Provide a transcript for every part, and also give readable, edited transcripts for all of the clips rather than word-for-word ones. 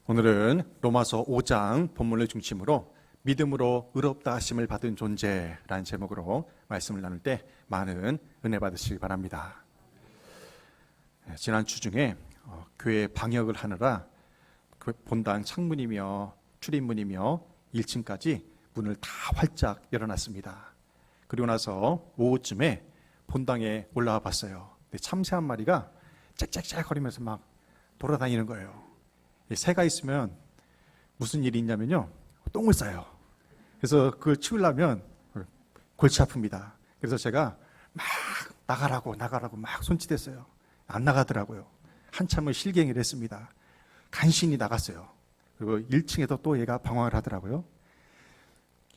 오늘은 로마서 5장 본문을 중심으로 믿음으로 의롭다 하심을 받은 존재라는 제목으로 말씀을 나눌 때 많은 은혜 받으시기 바랍니다. 지난 주 중에 교회 방역을 하느라 본당 창문이며 출입문이며 1층까지 문을 다 활짝 열어놨습니다. 그리고 나서 오후쯤에 본당에 올라와 봤어요. 근데 참새 한 마리가 짹짹짹 거리면서 막 돌아다니는 거예요. 새가 있으면 무슨 일이 있냐면요, 똥을 싸요. 그래서 그걸 치우려면 골치 아픕니다. 그래서 제가 막 나가라고 막 손짓했어요. 안 나가더라고요. 한참을 실갱이를 했습니다. 간신히 나갔어요. 그리고 1층에서 또 얘가 방황을 하더라고요.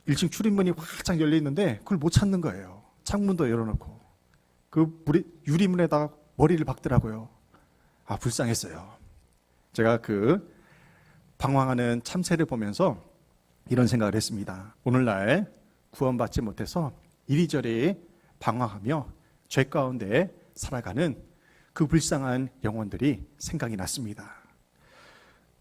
1층 출입문이 활짝 열려 있는데 그걸 못 찾는 거예요. 창문도 열어놓고 그 유리문에다가 머리를 박더라고요. 불쌍했어요. 제가 그 방황하는 참새를 보면서 이런 생각을 했습니다. 오늘날 구원받지 못해서 이리저리 방황하며 죄 가운데 살아가는 그 불쌍한 영혼들이 생각이 났습니다.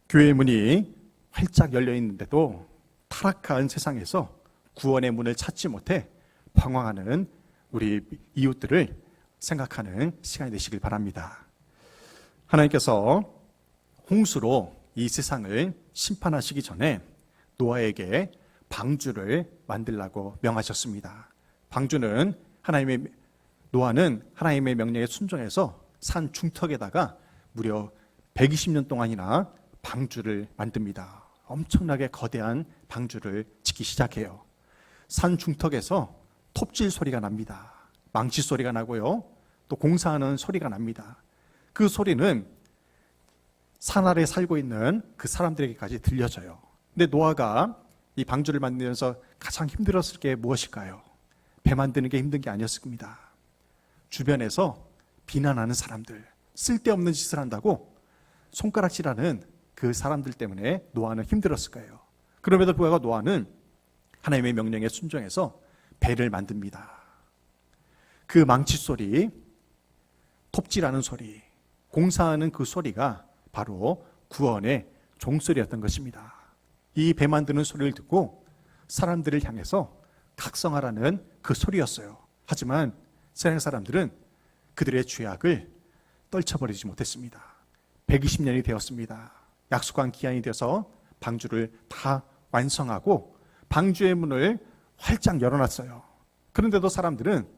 교회 문이 활짝 열려 있는데도 타락한 세상에서 구원의 문을 찾지 못해 방황하는 우리 이웃들을 생각하는 시간이 되시길 바랍니다. 하나님께서 홍수로 이 세상을 심판하시기 전에 노아에게 방주를 만들라고 명하셨습니다. 노아는 하나님의 명령에 순종해서 산 중턱에다가 무려 120년 동안이나 방주를 만듭니다. 엄청나게 거대한 방주를 짓기 시작해요. 산 중턱에서 톱질 소리가 납니다. 망치 소리가 나고요, 또 공사하는 소리가 납니다. 그 소리는 산 아래 살고 있는 그 사람들에게까지 들려져요. 근데 노아가 이 방주를 만들면서 가장 힘들었을 게 무엇일까요? 배 만드는 게 힘든 게 아니었을 겁니다. 주변에서 비난하는 사람들, 쓸데없는 짓을 한다고 손가락질하는 그 사람들 때문에 노아는 힘들었을 거예요. 그럼에도 불구하고 노아는 하나님의 명령에 순종해서 배를 만듭니다. 그 망치 소리, 톱질하는 소리, 공사하는 그 소리가 바로 구원의 종소리였던 것입니다. 이 배 만드는 소리를 듣고 사람들을 향해서 각성하라는 그 소리였어요. 하지만 세상 사람들은 그들의 죄악을 떨쳐버리지 못했습니다. 120년이 되었습니다. 약속한 기한이 되어서 방주를 다 완성하고 방주의 문을 활짝 열어놨어요. 그런데도 사람들은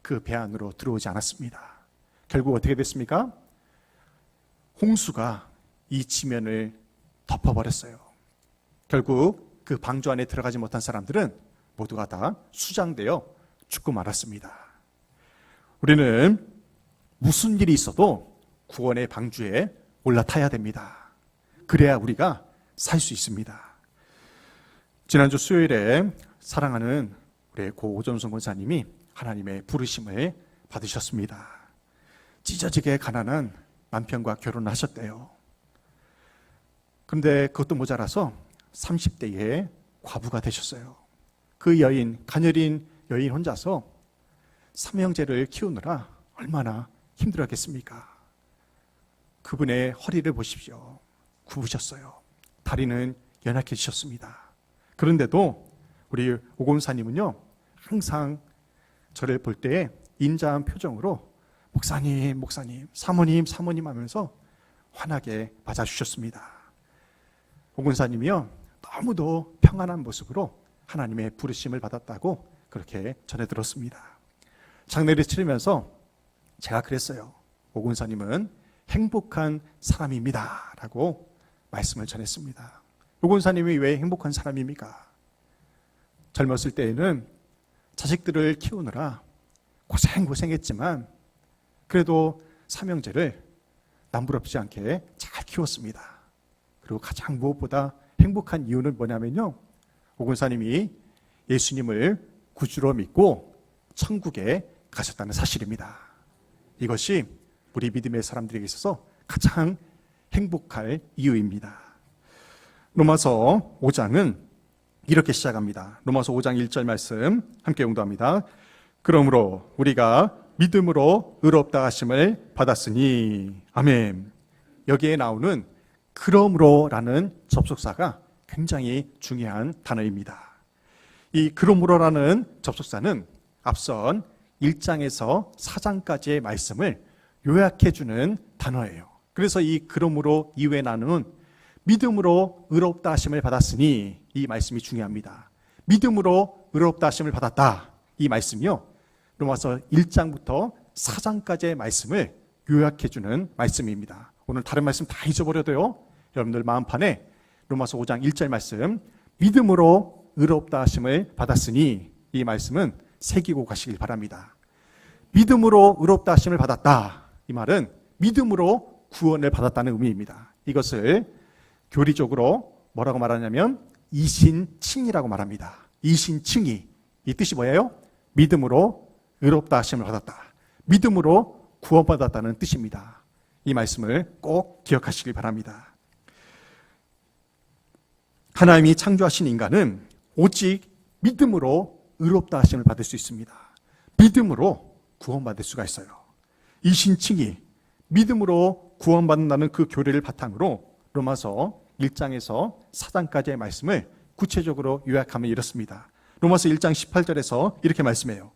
그 배 안으로 들어오지 않았습니다. 결국 어떻게 됐습니까? 홍수가 이 지면을 덮어버렸어요. 결국 그 방주 안에 들어가지 못한 사람들은 모두가 다 수장되어 죽고 말았습니다. 우리는 무슨 일이 있어도 구원의 방주에 올라타야 됩니다. 그래야 우리가 살 수 있습니다. 지난주 수요일에 사랑하는 우리 고 오전성 권사님이 하나님의 부르심을 받으셨습니다. 찢어지게 가난한 남편과 결혼을 하셨대요. 그런데 그것도 모자라서 30대에 과부가 되셨어요. 그 여인, 가녀린 여인 혼자서 삼형제를 키우느라 얼마나 힘들었겠습니까? 그분의 허리를 보십시오. 굽으셨어요. 다리는 연약해지셨습니다. 그런데도 우리 오 권사님은요, 항상 저를 볼 때 인자한 표정으로 목사님, 사모님 하면서 환하게 맞아주셨습니다. 오 권사님이요, 너무도 평안한 모습으로 하나님의 부르심을 받았다고 그렇게 전해 들었습니다. 장례를 치르면서 제가 그랬어요. 오 권사님은 행복한 사람입니다 라고 말씀을 전했습니다. 오 권사님이 왜 행복한 사람입니까? 젊었을 때에는 자식들을 키우느라 고생했지만 그래도 삼형제를 남부럽지 않게 잘 키웠습니다. 그리고 가장 무엇보다 행복한 이유는 뭐냐면요, 오 권사님이 예수님을 구주로 믿고 천국에 가셨다는 사실입니다. 이것이 우리 믿음의 사람들에게 있어서 가장 행복할 이유입니다. 로마서 5장은 이렇게 시작합니다. 로마서 5장 1절 말씀 함께 용도합니다. 그러므로 우리가 믿음으로 의롭다 하심을 받았으니, 아멘. 여기에 나오는 그러므로라는 접속사가 굉장히 중요한 단어입니다. 이 그러므로라는 접속사는 앞선 1장에서 4장까지의 말씀을 요약해주는 단어예요. 그래서 이 그러므로 이후에 나누는 믿음으로 의롭다 하심을 받았으니, 이 말씀이 중요합니다. 믿음으로 의롭다 하심을 받았다, 이 말씀이요, 로마서 1장부터 4장까지의 말씀을 요약해주는 말씀입니다. 오늘 다른 말씀 다 잊어버려도요, 여러분들 마음판에 로마서 5장 1절 말씀, 믿음으로 의롭다 하심을 받았으니, 이 말씀은 새기고 가시길 바랍니다. 믿음으로 의롭다 하심을 받았다, 이 말은 믿음으로 구원을 받았다는 의미입니다. 이것을 교리적으로 뭐라고 말하냐면 이신칭이라고 말합니다. 이신칭이, 이 뜻이 뭐예요? 믿음으로 의롭다 하심을 받았다, 믿음으로 구원받았다는 뜻입니다. 이 말씀을 꼭 기억하시길 바랍니다. 하나님이 창조하신 인간은 오직 믿음으로 의롭다 하심을 받을 수 있습니다. 믿음으로 구원받을 수가 있어요. 이신칭이 믿음으로 구원받는다는 그 교리를 바탕으로 로마서 1장에서 4장까지의 말씀을 구체적으로 요약하면 이렇습니다. 로마서 1장 18절에서 이렇게 말씀해요.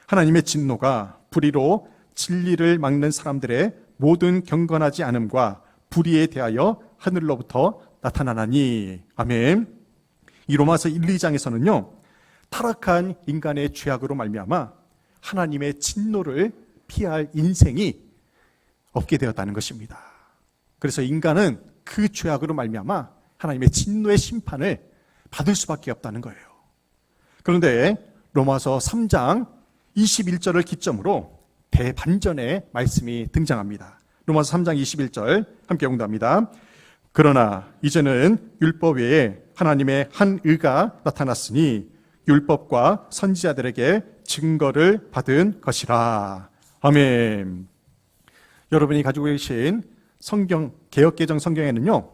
하나님의 진노가 불의로 진리를 막는 사람들의 모든 경건하지 않음과 불의에 대하여 하늘로부터 나타나나니. 아멘. 이 로마서 1, 2장에서는요, 타락한 인간의 죄악으로 말미암아 하나님의 진노를 피할 인생이 없게 되었다는 것입니다. 그래서 인간은 그 죄악으로 말미암아 하나님의 진노의 심판을 받을 수밖에 없다는 거예요. 그런데 로마서 3장 21절을 기점으로 대반전의 말씀이 등장합니다. 로마서 3장 21절 함께 공부합니다. 그러나 이제는 율법 외에 하나님의 한 의가 나타났으니 율법과 선지자들에게 증거를 받은 것이라. 아멘. 여러분이 가지고 계신 성경, 개역개정 성경에는요,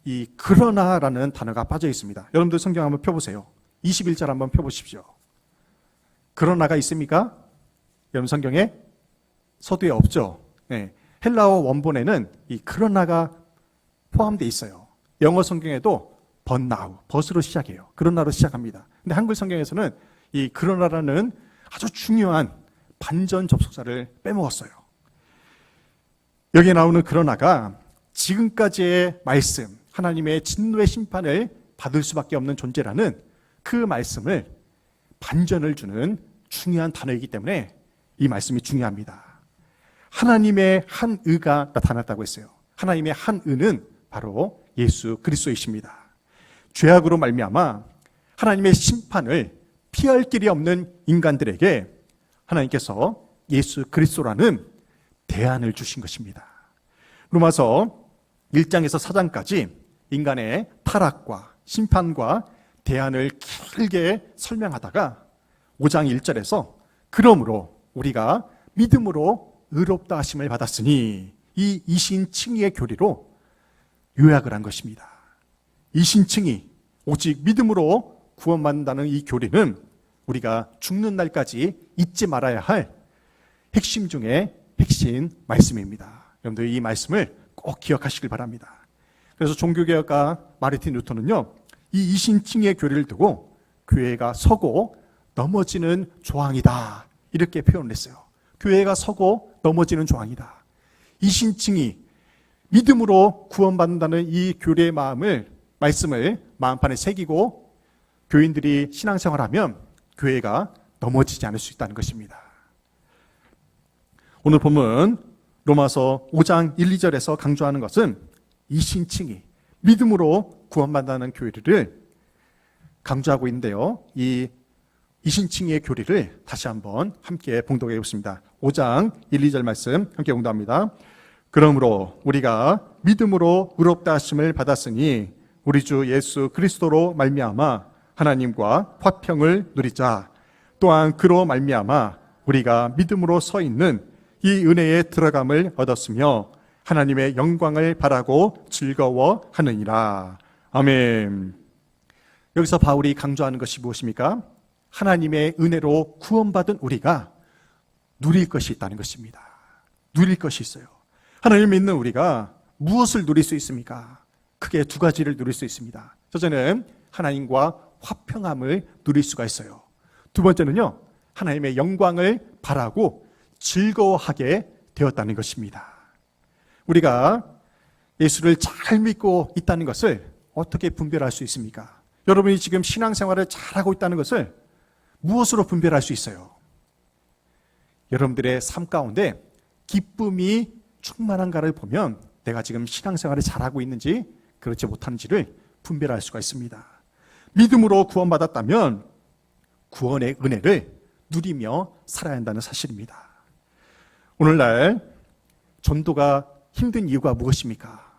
이 그러나라는 단어가 빠져 있습니다. 여러분들 성경 한번 펴보세요. 21절 한번 펴보십시오. 그러나가 있습니까? 여러분 성경에 서두에 없죠. 네. 헬라어 원본에는 이 그러나가 포함되어 있어요. 영어 성경에도 but now, but으로 시작해요. 그러나로 시작합니다. 근데 한글 성경에서는 이 그러나라는 아주 중요한 반전 접속사를 빼먹었어요. 여기에 나오는 그러나가 지금까지의 말씀, 하나님의 진노의 심판을 받을 수밖에 없는 존재라는 그 말씀을 반전을 주는 중요한 단어이기 때문에 이 말씀이 중요합니다. 하나님의 한 의가 나타났다고 했어요. 하나님의 한 의는 바로 예수 그리스도이십니다. 죄악으로 말미암아 하나님의 심판을 피할 길이 없는 인간들에게 하나님께서 예수 그리스도라는 대안을 주신 것입니다. 로마서 1장에서 4장까지 인간의 타락과 심판과 대안을 길게 설명하다가 5장 1절에서 그러므로 우리가 믿음으로 의롭다 하심을 받았으니, 이 이신칭의의 교리로 요약을 한 것입니다. 이신칭의, 오직 믿음으로 구원받는다는 이 교리는 우리가 죽는 날까지 잊지 말아야 할 핵심 중에 핵심 말씀입니다. 여러분들 이 말씀을 꼭 기억하시길 바랍니다. 그래서 종교개혁가 마르틴 루터는요, 이 이신칭의 교리를 두고 교회가 서고 넘어지는 조항이다, 이렇게 표현을 했어요. 교회가 서고 넘어지는 조항이다. 이신칭의, 믿음으로 구원받는다는 이 교리의 말씀을 마음판에 새기고 교인들이 신앙생활하면 교회가 넘어지지 않을 수 있다는 것입니다. 오늘 본문 로마서 5장 1, 2절에서 강조하는 것은 이신칭의, 믿음으로 구원받는다는 교리를 강조하고 있는데요. 이 이신칭의의 교리를 다시 한번 함께 봉독해 보겠습니다. 5장 1, 2절 말씀 함께 봉독합니다. 그러므로 우리가 믿음으로 의롭다 하심을 받았으니 우리 주 예수 그리스도로 말미암아 하나님과 화평을 누리자. 또한 그로 말미암아 우리가 믿음으로 서 있는 이 은혜에 들어감을 얻었으며 하나님의 영광을 바라고 즐거워하느니라. 아멘. 여기서 바울이 강조하는 것이 무엇입니까? 하나님의 은혜로 구원받은 우리가 누릴 것이 있다는 것입니다. 누릴 것이 있어요. 하나님 믿는 우리가 무엇을 누릴 수 있습니까? 크게 두 가지를 누릴 수 있습니다. 첫째는 하나님과 화평함을 누릴 수가 있어요. 두 번째는요, 하나님의 영광을 바라고 즐거워하게 되었다는 것입니다. 우리가 예수를 잘 믿고 있다는 것을 어떻게 분별할 수 있습니까? 여러분이 지금 신앙생활을 잘하고 있다는 것을 무엇으로 분별할 수 있어요? 여러분들의 삶 가운데 기쁨이 충만한가를 보면 내가 지금 신앙생활을 잘하고 있는지 그렇지 못한지를 분별할 수가 있습니다. 믿음으로 구원받았다면 구원의 은혜를 누리며 살아야 한다는 사실입니다. 오늘날 전도가 힘든 이유가 무엇입니까?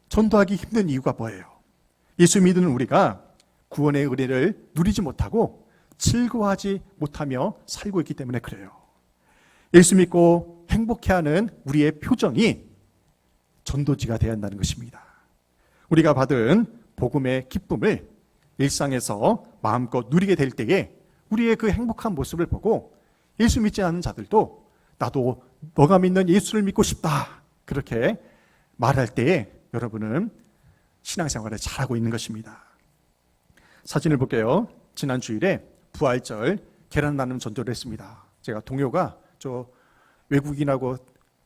전도하기 힘든 이유가 뭐예요? 예수 믿는 우리가 구원의 은혜를 누리지 못하고 즐거워하지 못하며 살고 있기 때문에 그래요. 예수 믿고 행복해하는 우리의 표정이 전도지가 되어야 한다는 것입니다. 우리가 받은 복음의 기쁨을 일상에서 마음껏 누리게 될 때에 우리의 그 행복한 모습을 보고 예수 믿지 않는 자들도 나도 너가 믿는 예수를 믿고 싶다, 그렇게 말할 때에 여러분은 신앙생활을 잘하고 있는 것입니다. 사진을 볼게요. 지난 주일에 부활절 계란 나눔 전도를 했습니다. 제가 동료가 저 외국인하고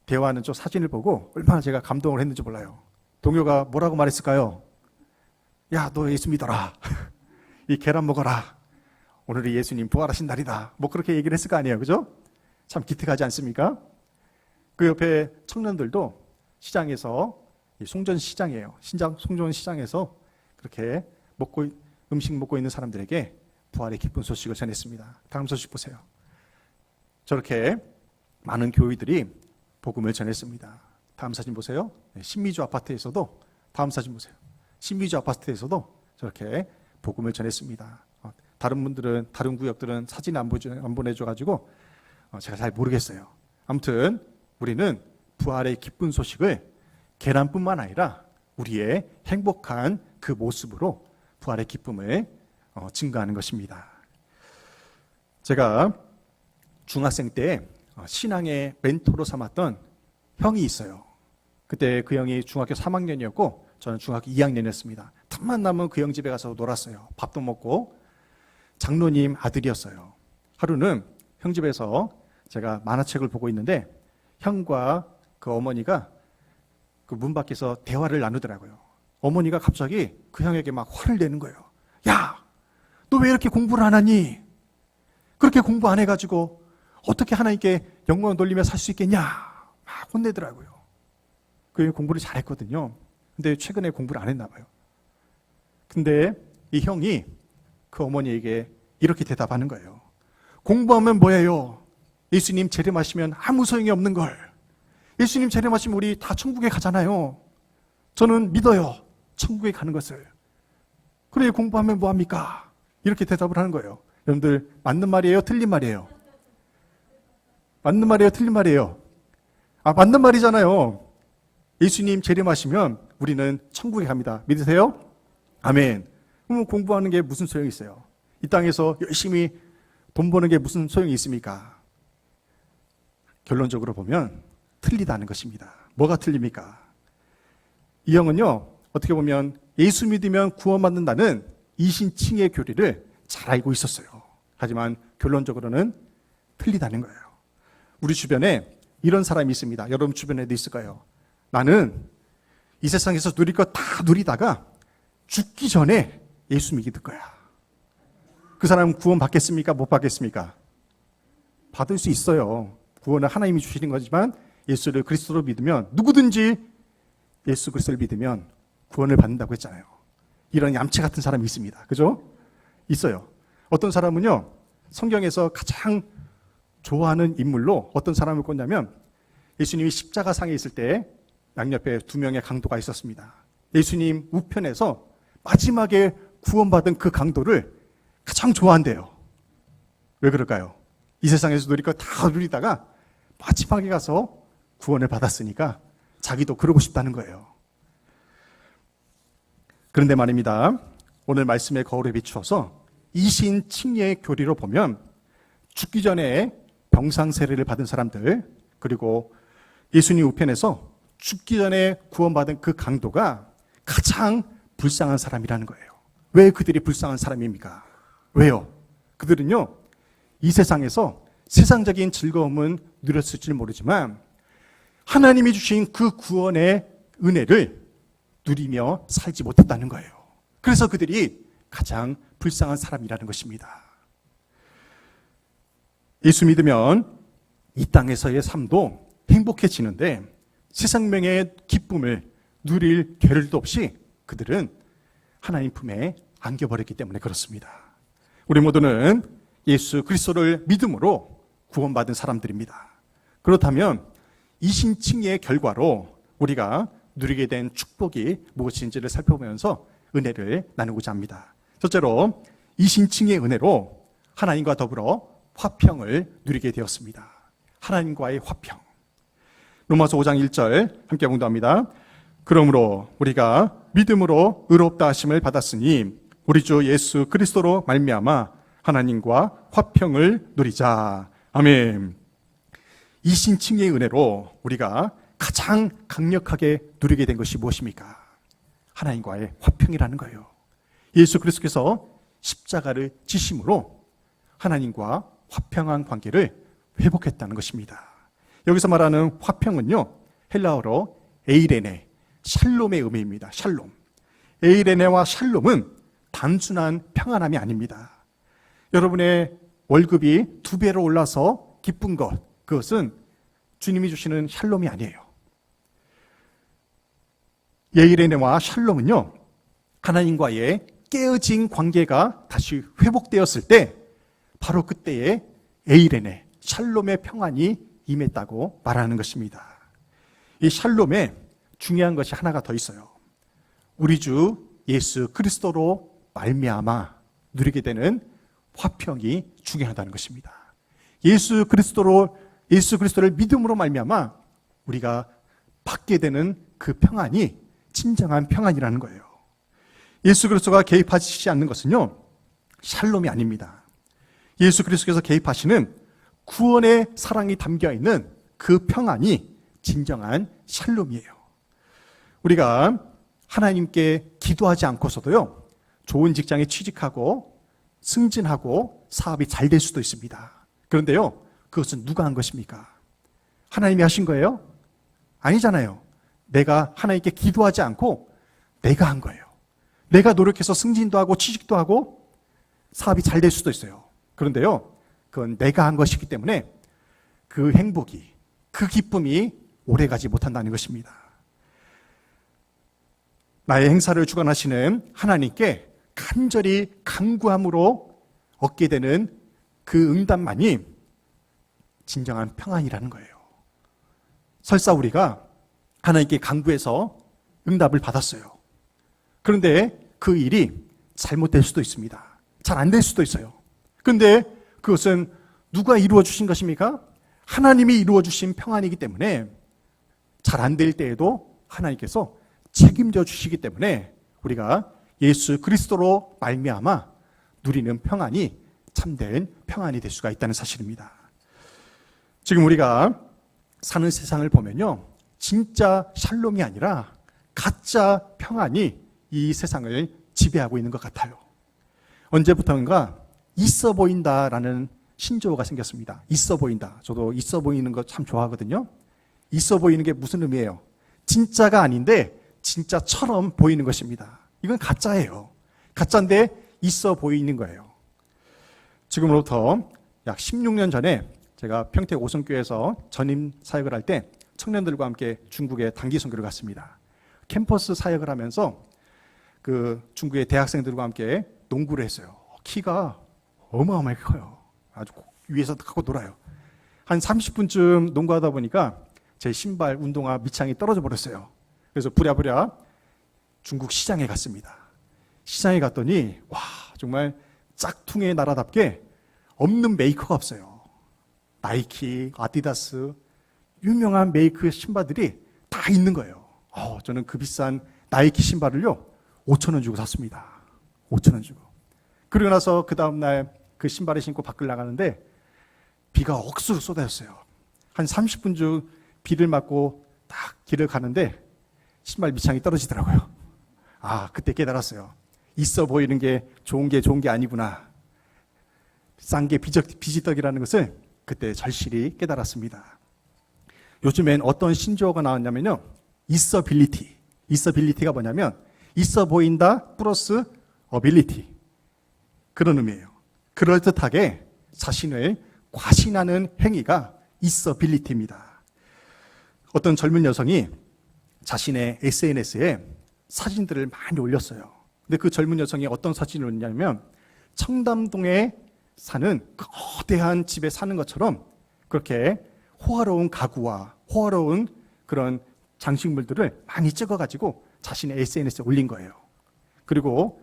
대화하는 저 사진을 보고 얼마나 제가 감동을 했는지 몰라요. 동료가 뭐라고 말했을까요? 야, 너 예수 믿어라. 이 계란 먹어라. 오늘이 예수님 부활하신 날이다. 뭐 그렇게 얘기를 했을 거 아니에요. 그죠? 참 기특하지 않습니까? 그 옆에 청년들도 시장에서, 송전시장이에요. 송전시장에서 그렇게 음식 먹고 있는 사람들에게 부활의 기쁜 소식을 전했습니다. 다음 소식 보세요. 저렇게 많은 교회들이 복음을 전했습니다. 다음 사진 보세요. 신미주 아파트에서도, 다음 사진 보세요. 신미주 아파트에서도 저렇게 복음을 전했습니다. 다른 분들은, 다른 구역들은 사진 안 보내줘가지고 제가 잘 모르겠어요. 아무튼 우리는 부활의 기쁜 소식을 계란뿐만 아니라 우리의 행복한 그 모습으로 부활의 기쁨을 증거하는 것입니다. 제가 중학생 때 신앙의 멘토로 삼았던 형이 있어요. 그때 그 형이 중학교 3학년이었고 저는 중학교 2학년이었습니다. 틈만 나면 그 형 집에 가서 놀았어요. 밥도 먹고. 장로님 아들이었어요. 하루는 형 집에서 제가 만화책을 보고 있는데 형과 그 어머니가 그 문 밖에서 대화를 나누더라고요. 어머니가 갑자기 그 형에게 막 화를 내는 거예요. 야, 너 왜 이렇게 공부를 안 하니? 그렇게 공부 안 해가지고 어떻게 하나님께 영광을 돌리며 살 수 있겠냐? 막 혼내더라고요. 그 공부를 잘했거든요. 근데 최근에 공부를 안 했나 봐요. 근데 이 형이 그 어머니에게 이렇게 대답하는 거예요. 공부하면 뭐예요? 예수님 재림하시면 아무 소용이 없는 걸. 예수님 재림하시면 우리 다 천국에 가잖아요. 저는 믿어요. 천국에 가는 것을. 그래, 공부하면 뭐합니까? 이렇게 대답을 하는 거예요. 여러분들 맞는 말이에요? 틀린 말이에요? 맞는 말이에요? 틀린 말이에요? 맞는 말이잖아요. 예수님 재림하시면 우리는 천국에 갑니다. 믿으세요? 아멘. 그럼 공부하는 게 무슨 소용이 있어요? 이 땅에서 열심히 돈 버는 게 무슨 소용이 있습니까? 결론적으로 보면 틀리다는 것입니다. 뭐가 틀립니까? 이 형은요, 어떻게 보면 예수 믿으면 구원받는다는 이신칭의 교리를 잘 알고 있었어요. 하지만 결론적으로는 틀리다는 거예요. 우리 주변에 이런 사람이 있습니다. 여러분 주변에도 있을 거예요. 나는 이 세상에서 누릴 거 다 누리다가 죽기 전에 예수 믿을 거야. 그 사람은 구원 받겠습니까? 못 받겠습니까? 받을 수 있어요. 구원은 하나님이 주시는 거지만 예수를 그리스도로 믿으면, 누구든지 예수 그리스도를 믿으면 구원을 받는다고 했잖아요. 이런 얌체 같은 사람이 있습니다. 그죠? 있어요. 어떤 사람은요, 성경에서 가장 좋아하는 인물로 어떤 사람을 꼽냐면 예수님이 십자가상에 있을 때 양옆에 두 명의 강도가 있었습니다. 예수님 우편에서 마지막에 구원받은 그 강도를 가장 좋아한대요. 왜 그럴까요? 이 세상에서 누릴 거 다 누리다가 마지막에 가서 구원을 받았으니까 자기도 그러고 싶다는 거예요. 그런데 말입니다. 오늘 말씀의 거울에 비추어서 이신칭의의 교리로 보면 죽기 전에 병상 세례를 받은 사람들, 그리고 예수님 우편에서 죽기 전에 구원받은 그 강도가 가장 불쌍한 사람이라는 거예요. 왜 그들이 불쌍한 사람입니까? 왜요? 그들은요, 이 세상에서 세상적인 즐거움은 누렸을지 모르지만 하나님이 주신 그 구원의 은혜를 누리며 살지 못했다는 거예요. 그래서 그들이 가장 불쌍한 사람이라는 것입니다. 예수 믿으면 이 땅에서의 삶도 행복해지는데 세상명의 기쁨을 누릴 겨를도 없이 그들은 하나님 품에 안겨버렸기 때문에 그렇습니다. 우리 모두는 예수 그리스도를 믿음으로 구원받은 사람들입니다. 그렇다면 이신칭의 결과로 우리가 누리게 된 축복이 무엇인지를 살펴보면서 은혜를 나누고자 합니다. 첫째로 이신칭의 은혜로 하나님과 더불어 화평을 누리게 되었습니다. 하나님과의 화평. 로마서 5장 1절 함께 공부합니다. 그러므로 우리가 믿음으로 의롭다 하심을 받았으니 우리 주 예수 그리스도로 말미암아 하나님과 화평을 누리자. 아멘. 이신칭의 은혜로 우리가 가장 강력하게 누리게 된 것이 무엇입니까? 하나님과의 화평이라는 거예요. 예수 그리스도께서 십자가를 지심으로 하나님과 화평한 관계를 회복했다는 것입니다. 여기서 말하는 화평은요, 헬라어로 에이레네, 샬롬의 의미입니다. 샬롬. 에이레네와 샬롬은 단순한 평안함이 아닙니다. 여러분의 월급이 2배로 올라서 기쁜 것, 그것은 주님이 주시는 샬롬이 아니에요. 에이레네와 샬롬은요, 하나님과의 깨어진 관계가 다시 회복되었을 때 바로 그때에 에이레네, 샬롬의 평안이 임했다고 말하는 것입니다. 이 샬롬에 중요한 것이 하나가 더 있어요. 우리 주 예수 그리스도로 말미암아 누리게 되는 화평이 중요하다는 것입니다. 예수 그리스도를 믿음으로 말미암아 우리가 받게 되는 그 평안이 진정한 평안이라는 거예요. 예수 그리스도가 개입하시지 않는 것은요, 샬롬이 아닙니다. 예수 그리스도께서 개입하시는 구원의 사랑이 담겨 있는 그 평안이 진정한 샬롬이에요. 우리가 하나님께 기도하지 않고서도요, 좋은 직장에 취직하고 승진하고 사업이 잘 될 수도 있습니다. 그런데요, 그것은 누가 한 것입니까? 하나님이 하신 거예요? 아니잖아요. 내가 하나님께 기도하지 않고 내가 한 거예요. 내가 노력해서 승진도 하고 취직도 하고 사업이 잘 될 수도 있어요. 그런데요, 그건 내가 한 것이기 때문에 그 행복이, 그 기쁨이 오래가지 못한다는 것입니다. 나의 행사를 주관하시는 하나님께 간절히 간구함으로 얻게 되는 그 응답만이 진정한 평안이라는 거예요. 설사 우리가 하나님께 간구해서 응답을 받았어요. 그런데 그 일이 잘못될 수도 있습니다. 잘 안 될 수도 있어요. 그런데 그것은 누가 이루어 주신 것입니까? 하나님이 이루어 주신 평안이기 때문에 잘 안 될 때에도 하나님께서 책임져 주시기 때문에 우리가 예수 그리스도로 말미암아 누리는 평안이 참된 평안이 될 수가 있다는 사실입니다. 지금 우리가 사는 세상을 보면요, 진짜 샬롬이 아니라 가짜 평안이 이 세상을 지배하고 있는 것 같아요. 언제부턴가 있어 보인다라는 신조어가 생겼습니다. 있어 보인다. 저도 있어 보이는 거 참 좋아하거든요. 있어 보이는 게 무슨 의미예요? 진짜가 아닌데 진짜처럼 보이는 것입니다. 이건 가짜예요. 가짜인데 있어 보이는 거예요. 지금으로부터 약 16년 전에 제가 평택 오성교회에서 전임 사역을 할 때 청년들과 함께 중국에 단기 선교를 갔습니다. 캠퍼스 사역을 하면서 그 중국의 대학생들과 함께 농구를 했어요. 키가 어마어마하게 커요. 아주 위에서 갖고 놀아요. 한 30분쯤 농구하다 보니까 제 신발, 운동화, 밑창이 떨어져 버렸어요. 그래서 부랴부랴 중국 시장에 갔습니다. 시장에 갔더니 와, 정말 짝퉁의 나라답게 없는 메이커가 없어요. 나이키, 아디다스, 유명한 메이크 신발들이 다 있는 거예요. 저는 그 비싼 나이키 신발을요, 5,000원 주고 샀습니다. 5,000원 주고. 그러고 나서 그 다음날 그 신발을 신고 밖을 나가는데 비가 억수로 쏟아졌어요. 한 30분 중 비를 맞고 딱 길을 가는데 신발 밑창이 떨어지더라고요. 그때 깨달았어요. 있어 보이는 게 좋은 게 아니구나. 싼 게 비지떡이라는 것을 그때 절실히 깨달았습니다. 요즘엔 어떤 신조어가 나왔냐면요. 있어빌리티. 있어빌리티가 뭐냐면 있어 보인다 플러스 어빌리티. 그런 의미예요. 그럴듯하게 자신을 과신하는 행위가 있어빌리티입니다. 어떤 젊은 여성이 자신의 SNS에 사진들을 많이 올렸어요. 근데 그 젊은 여성이 어떤 사진을 올렸냐면 청담동에 사는 거대한 집에 사는 것처럼 그렇게 호화로운 가구와 호화로운 그런 장식물들을 많이 찍어가지고 자신의 SNS에 올린 거예요. 그리고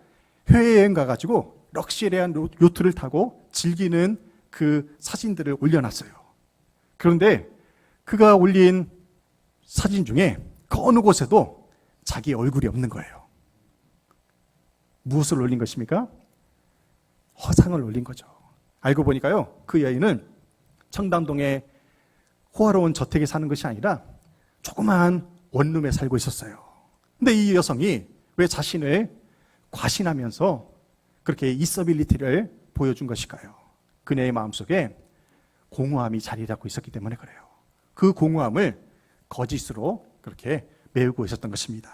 해외여행 가가지고 럭셔리한 요트를 타고 즐기는 그 사진들을 올려놨어요. 그런데 그가 올린 사진 중에 그 어느 곳에도 자기 얼굴이 없는 거예요. 무엇을 올린 것입니까? 허상을 올린 거죠. 알고 보니까요, 그 여인은 청담동에 호화로운 저택에 사는 것이 아니라 조그마한 원룸에 살고 있었어요. 근데 이 여성이 왜 자신을 과신하면서 그렇게 있어빌리티를 보여준 것일까요? 그녀의 마음속에 공허함이 자리 잡고 있었기 때문에 그래요. 그 공허함을 거짓으로 그렇게 메우고 있었던 것입니다.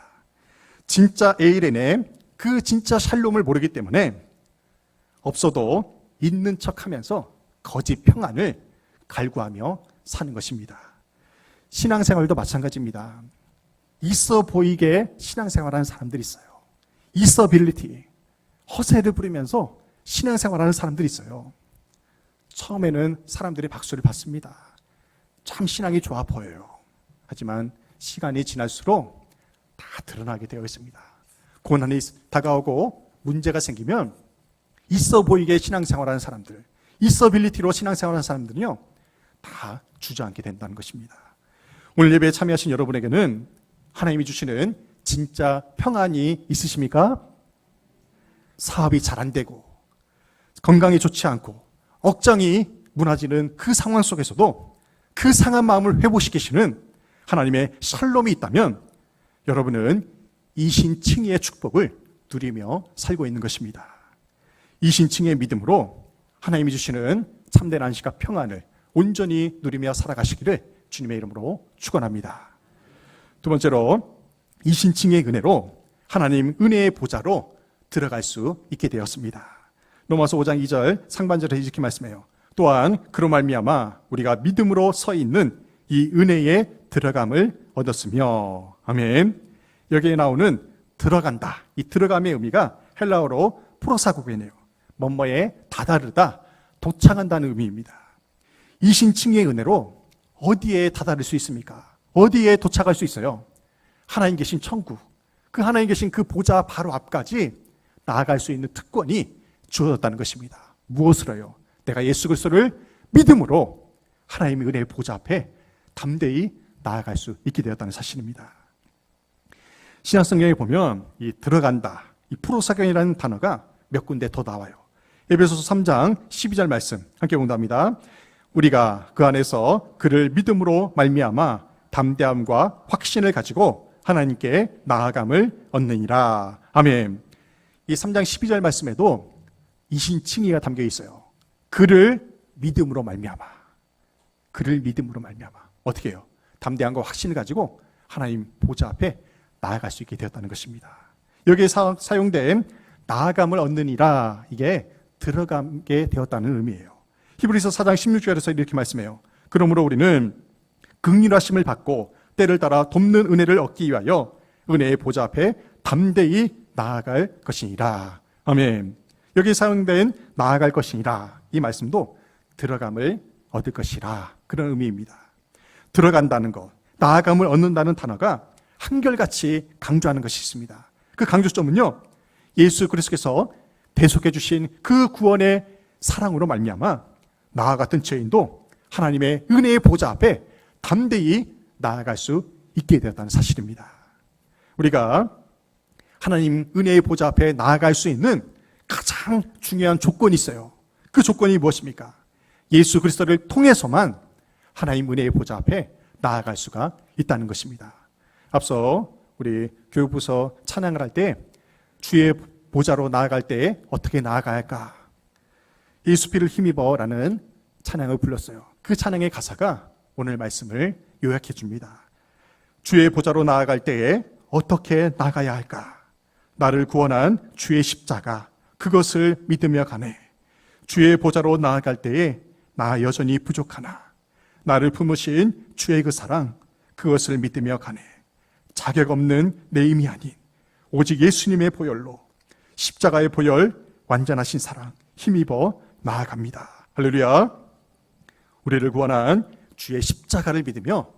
진짜 에이렌의 그 진짜 샬롬을 모르기 때문에 없어도 있는 척하면서 거짓 평안을 갈구하며 사는 것입니다. 신앙생활도 마찬가지입니다. 있어 보이게 신앙생활하는 사람들이 있어요. 있어빌리티, 허세를 부리면서 신앙생활하는 사람들이 있어요. 처음에는 사람들이 박수를 받습니다. 참 신앙이 좋아 보여요. 하지만 시간이 지날수록 다 드러나게 되어 있습니다. 고난이 다가오고 문제가 생기면 있어 보이게 신앙생활하는 사람들, 있어빌리티로 신앙생활하는 사람들은요, 다 주저앉게 된다는 것입니다. 오늘 예배에 참여하신 여러분에게는 하나님이 주시는 진짜 평안이 있으십니까? 사업이 잘 안 되고 건강이 좋지 않고 억장이 무너지는 그 상황 속에서도 그 상한 마음을 회복시키시는 하나님의 샬롬이 있다면 여러분은 이신칭의의 축복을 누리며 살고 있는 것입니다. 이신칭의의 믿음으로 하나님이 주시는 참된 안식과 평안을 온전히 누리며 살아가시기를 주님의 이름으로 축원합니다. 두 번째로 이신칭의 은혜로 하나님 은혜의 보좌로 들어갈 수 있게 되었습니다. 로마서 5장 2절 상반절에 이렇게 말씀해요. 또한 그로 말미암아 우리가 믿음으로 서 있는 이 은혜에 들어감을 얻었으며. 아멘. 여기에 나오는 들어간다. 이 들어감의 의미가 헬라어로 프로사고게네요. 뭐뭐에 다다르다, 도착한다는 의미입니다. 이신칭의 은혜로 어디에 다다를 수 있습니까? 어디에 도착할 수 있어요? 하나님 계신 천국, 그 하나님 계신 그 보좌 바로 앞까지 나아갈 수 있는 특권이 주어졌다는 것입니다. 무엇으로요? 내가 예수 그리스도를 믿음으로 하나님의 은혜의 보좌 앞에 담대히 나아갈 수 있게 되었다는 사실입니다. 신약성경에 보면 이 들어간다, 이 프로사경이라는 단어가 몇 군데 더 나와요. 에베소서 3장 12절 말씀 함께 공부합니다. 우리가 그 안에서 그를 믿음으로 말미암아 담대함과 확신을 가지고 하나님께 나아감을 얻느니라. 아멘. 이 3장 12절 말씀에도 이신칭의가 담겨 있어요. 그를 믿음으로 말미암아. 그를 믿음으로 말미암아. 어떻게 해요? 담대함과 확신을 가지고 하나님 보좌 앞에 나아갈 수 있게 되었다는 것입니다. 여기에 사용된 나아감을 얻느니라, 이게 들어가게 되었다는 의미예요. 히브리서 4장 16절에서 이렇게 말씀해요. 그러므로 우리는 긍휼하심을 받고 때를 따라 돕는 은혜를 얻기 위하여 은혜의 보좌 앞에 담대히 나아갈 것이니라. 아멘. 여기 사용된 나아갈 것이니라, 이 말씀도 들어감을 얻을 것이라, 그런 의미입니다. 들어간다는 것, 나아감을 얻는다는 단어가 한결같이 강조하는 것이 있습니다. 그 강조점은요, 예수 그리스도께서 대속해 주신 그 구원의 사랑으로 말미암아 나와 같은 죄인도 하나님의 은혜의 보좌 앞에 담대히 나아갈 수 있게 되었다는 사실입니다. 우리가 하나님 은혜의 보좌 앞에 나아갈 수 있는 가장 중요한 조건이 있어요. 그 조건이 무엇입니까? 예수 그리스도를 통해서만 하나님 은혜의 보좌 앞에 나아갈 수가 있다는 것입니다. 앞서 우리 교육부서 찬양을 할 때 주의 보좌로 나아갈 때에 어떻게 나아가야 할까? 예수 피를 힘입어라는 찬양을 불렀어요. 그 찬양의 가사가 오늘 말씀을 요약해 줍니다. 주의 보좌로 나아갈 때에 어떻게 나가야 할까? 나를 구원한 주의 십자가, 그것을 믿으며 가네. 주의 보좌로 나아갈 때에 나 여전히 부족하나 나를 품으신 주의 그 사랑, 그것을 믿으며 가네. 자격 없는 내 힘이 아닌 오직 예수님의 보혈로, 십자가의 보혈, 완전하신 사랑 힘입어 나아갑니다. 할렐루야. 우리를 구원한 주의 십자가를 믿으며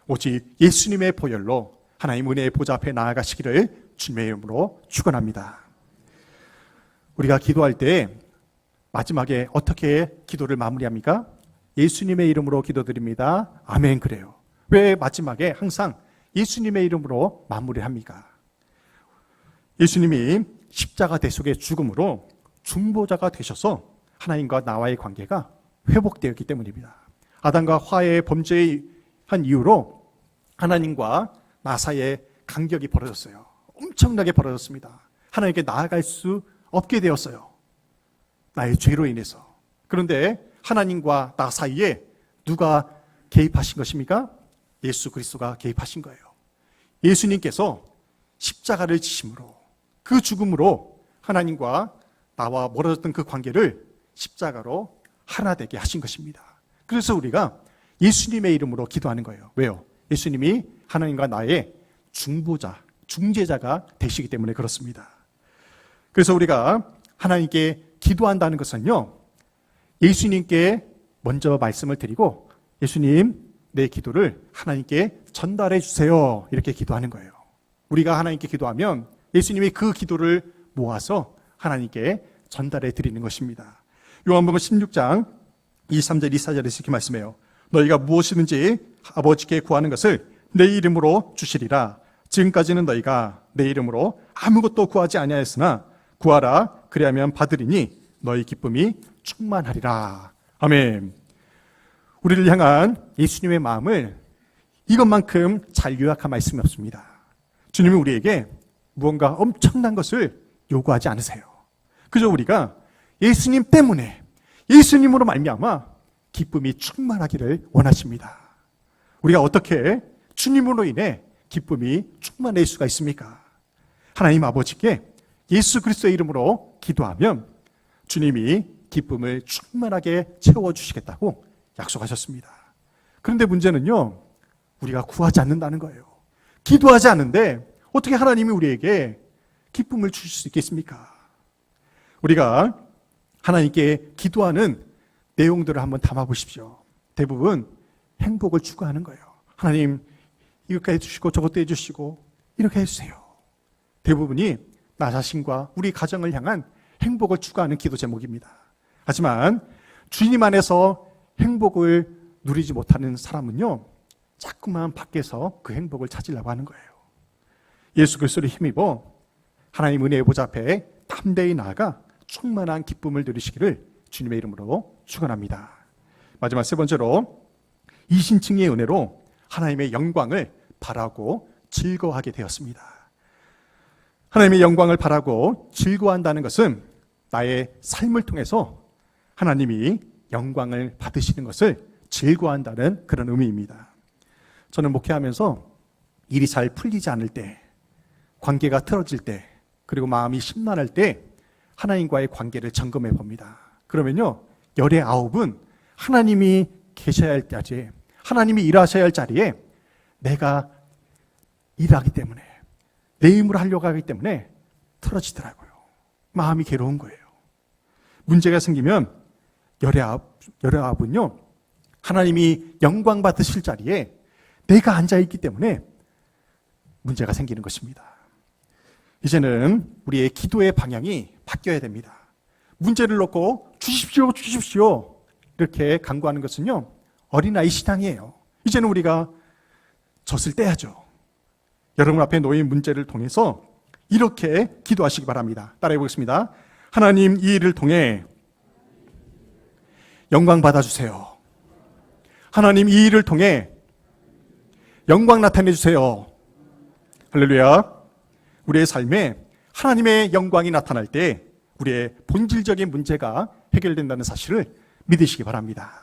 오직 예수님의 보혈로 하나님 은혜의 보좌 앞에 나아가시기를 주님의 이름으로 축원합니다. 우리가 기도할 때 마지막에 어떻게 기도를 마무리합니까? 예수님의 이름으로 기도드립니다. 아멘. 그래요. 왜 마지막에 항상 예수님의 이름으로 마무리합니까? 예수님이 십자가 대속의 죽음으로 중보자가 되셔서 하나님과 나와의 관계가 회복되었기 때문입니다. 아담과 화의 범죄한 이후로 하나님과 나 사이에 간격이 벌어졌어요. 엄청나게 벌어졌습니다. 하나님께 나아갈 수 없게 되었어요. 나의 죄로 인해서. 그런데 하나님과 나 사이에 누가 개입하신 것입니까? 예수 그리스도가 개입하신 거예요. 예수님께서 십자가를 지심으로, 그 죽음으로 하나님과 나와 멀어졌던 그 관계를 십자가로 하나 되게 하신 것입니다. 그래서 우리가 예수님의 이름으로 기도하는 거예요. 왜요? 예수님이 하나님과 나의 중보자, 중재자가 되시기 때문에 그렇습니다. 그래서 우리가 하나님께 기도한다는 것은요, 예수님께 먼저 말씀을 드리고 예수님, 내 기도를 하나님께 전달해 주세요, 이렇게 기도하는 거예요. 우리가 하나님께 기도하면 예수님이 그 기도를 모아서 하나님께 전달해 드리는 것입니다. 요한복음 16장 23절 24절에서 이렇게 말씀해요. 너희가 무엇이든지 아버지께 구하는 것을 내 이름으로 주시리라. 지금까지는 너희가 내 이름으로 아무것도 구하지 아니하였으나 구하라, 그리하면 받으리니 너희 기쁨이 충만하리라. 아멘. 우리를 향한 예수님의 마음을 이것만큼 잘 요약한 말씀이 없습니다. 주님은 우리에게 무언가 엄청난 것을 요구하지 않으세요. 그저 우리가 예수님 때문에, 예수님으로 말미암아 기쁨이 충만하기를 원하십니다. 우리가 어떻게 주님으로 인해 기쁨이 충만할 수가 있습니까? 하나님 아버지께 예수 그리스도의 이름으로 기도하면 주님이 기쁨을 충만하게 채워주시겠다고 약속하셨습니다. 그런데 문제는요, 우리가 구하지 않는다는 거예요. 기도하지 않는데 어떻게 하나님이 우리에게 기쁨을 주실 수 있겠습니까? 우리가 하나님께 기도하는 내용들을 한번 담아보십시오. 대부분 행복을 추구하는 거예요. 하나님, 이렇게 해주시고 저것도 해주시고 이렇게 해주세요. 대부분이 나 자신과 우리 가정을 향한 행복을 추구하는 기도 제목입니다. 하지만 주님 안에서 행복을 누리지 못하는 사람은요, 자꾸만 밖에서 그 행복을 찾으려고 하는 거예요. 예수 그리스도를 힘입어 하나님 은혜의 보좌 앞에 담대히 나아가 충만한 기쁨을 누리시기를 주님의 이름으로 축원합니다. 마지막 세 번째로, 이신칭의 은혜로 하나님의 영광을 바라고 즐거워하게 되었습니다. 하나님의 영광을 바라고 즐거워한다는 것은 나의 삶을 통해서 하나님이 영광을 받으시는 것을 즐거워한다는 그런 의미입니다. 저는 목회하면서 일이 잘 풀리지 않을 때, 관계가 틀어질 때, 그리고 마음이 심란할 때 하나님과의 관계를 점검해 봅니다. 그러면요, 열의 9은 하나님이 계셔야 할 자리에, 하나님이 일하셔야 할 자리에 내가 일하기 때문에, 내 힘으로 하려고 하기 때문에 틀어지더라고요. 마음이 괴로운 거예요. 문제가 생기면 열의 9은요, 하나님이 영광 받으실 자리에 내가 앉아있기 때문에 문제가 생기는 것입니다. 이제는 우리의 기도의 방향이 바뀌어야 됩니다. 문제를 놓고 주십시오, 주십시오 이렇게 간구하는 것은요, 어린아이 신앙이에요. 이제는 우리가 젖을 떼야죠. 여러분 앞에 놓인 문제를 통해서 이렇게 기도하시기 바랍니다. 따라해 보겠습니다. 하나님, 이 일을 통해 영광 받아주세요. 하나님, 이 일을 통해 영광 나타내 주세요. 할렐루야. 우리의 삶에 하나님의 영광이 나타날 때 우리의 본질적인 문제가 해결된다는 사실을 믿으시기 바랍니다.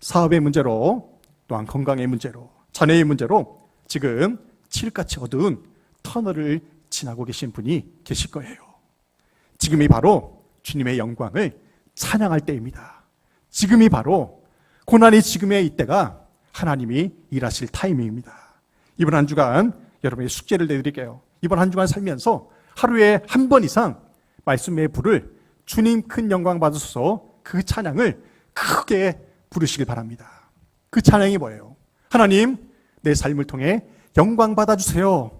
사업의 문제로, 또한 건강의 문제로, 자녀의 문제로 지금 칠흑같이 어두운 터널을 지나고 계신 분이 계실 거예요. 지금이 바로 주님의 영광을 찬양할 때입니다. 지금이 바로 고난이 지금의 이때가 하나님이 일하실 타이밍입니다. 이번 한 주간 여러분의 숙제를 내드릴게요. 이번 한 주간 살면서 하루에 한 번 이상 말씀의 불을 주님 큰 영광 받으소서 그 찬양을 크게 부르시길 바랍니다. 그 찬양이 뭐예요? 하나님, 내 삶을 통해 영광 받아주세요.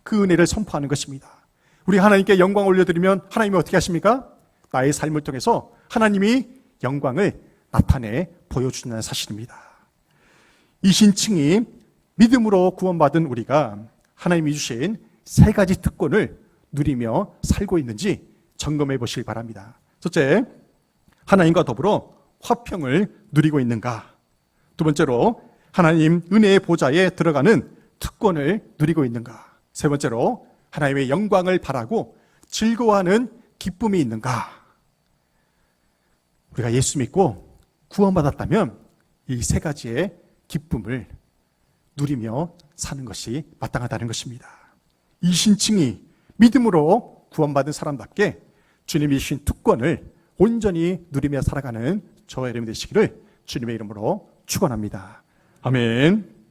그 은혜를 선포하는 것입니다. 우리 하나님께 영광 올려드리면 하나님이 어떻게 하십니까? 나의 삶을 통해서 하나님이 영광을 나타내 보여주는 사실입니다. 이 신층이 믿음으로 구원받은 우리가 하나님이 주신 세 가지 특권을 누리며 살고 있는지 점검해 보시기 바랍니다. 첫째, 하나님과 더불어 화평을 누리고 있는가? 두 번째로, 하나님 은혜의 보좌에 들어가는 특권을 누리고 있는가? 세 번째로, 하나님의 영광을 바라고 즐거워하는 기쁨이 있는가? 우리가 예수 믿고 구원받았다면 이 세 가지의 기쁨을 누리며 사는 것이 마땅하다는 것입니다. 이 신층이 믿음으로 구원받은 사람답게 주님이 주신 특권을 온전히 누리며 살아가는 저와 여러분 되시기를 주님의 이름으로 축원합니다. 아멘.